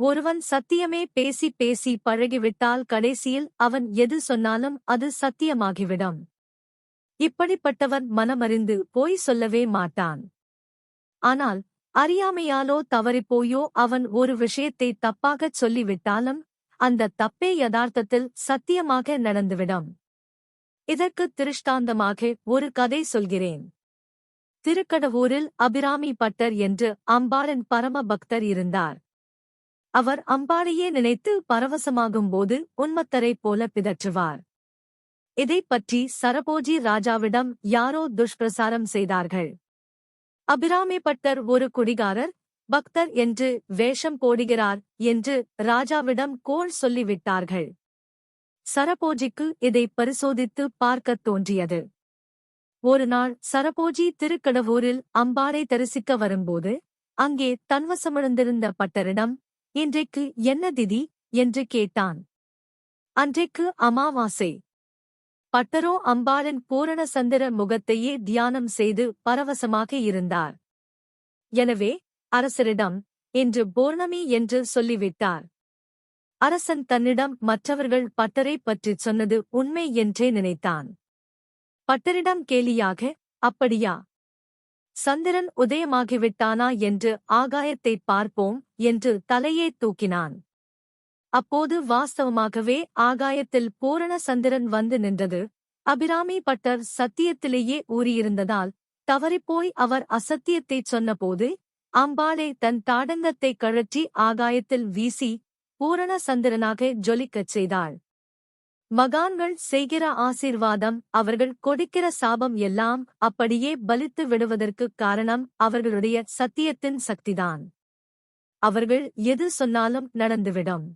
ஒருவன் சத்தியமே பேசி பேசி பழகிவிட்டால் கடைசியில் அவன் எது சொன்னாலும் அது சத்தியமாகிவிடும். இப்படிப்பட்டவன் மனமறிந்து பொய் சொல்லவே மாட்டான். ஆனால் அறியாமையாலோ தவறிப்போயோ அவன் ஒரு விஷயத்தை தப்பாகச் சொல்லிவிட்டாலும் அந்த தப்பே யதார்த்தத்தில் சத்தியமாக நடந்துவிடும். இதற்குத் திருஷ்டாந்தமாக ஒரு கதை சொல்கிறேன். திருக்கடவூரில் அபிராமி பட்டர் என்று அம்பாளின் பரம பக்தர் இருந்தார். அவர் அம்பாளையே நினைத்து பரவசமாகும்போது உன்மத்தரைப் போல பிதற்றுவார். இதைப் பற்றி சரபோஜி ராஜாவிடம் யாரோ துஷ்பிரசாரம் செய்தார்கள். அபிராமி பட்டர் ஒரு குடிகாரர், பக்தர் என்று வேஷம் போடுகிறார் என்று ராஜாவிடம் கோள் சொல்லிவிட்டார்கள். சரபோஜிக்கு இதை பரிசோதித்து பார்க்கத் தோன்றியது. ஒருநாள் சரபோஜி திருக்கடவூரில் அம்பாளை தரிசிக்க வரும்போது அங்கே தன்வசமிழந்திருந்த பட்டரிடம், இன்றைக்கு என்ன திதி என்று கேட்டான். அன்றைக்கு அமாவாசை. பட்டரோ அம்பாளின் பூரண சந்திர முகத்தையே தியானம் செய்து பரவசமாக இருந்தார். எனவே அரசரிடம் இன்று பௌர்ணமி என்று சொல்லிவிட்டார். அரசன் தன்னிடம் மற்றவர்கள் பட்டரைப் பற்றிச் சொன்னது உண்மை என்றே நினைத்தான். பட்டரிடம் கேலியாக, அப்படியா? சந்திரன் உதயமாகிவிட்டானா என்று ஆகாயத்தைப் பார்ப்போம் என்று தலையே தூக்கினான். அப்போது வாஸ்தவமாகவே ஆகாயத்தில் பூரண சந்திரன் வந்து நின்றது. அபிராமி பட்டர் சத்தியத்திலேயே ஊறியிருந்ததால் தவறிப்போய் அவர் அசத்தியத்தைச் சொன்னபோது அம்பாளை தன் தாடங்கத்தைக் கழற்றி ஆகாயத்தில் வீசி பூரண சந்திரனாக ஜொலிக்கச் செய்தாள். மகான்கள் செய்கிற ஆசீர்வாதம், அவர்கள் கொடுக்கிற சாபம் எல்லாம் அப்படியே பலித்து விடுவதற்குக் காரணம் அவர்களுடைய சத்தியத்தின் சக்திதான். அவர்கள் எது சொன்னாலும் நடந்துவிடும்.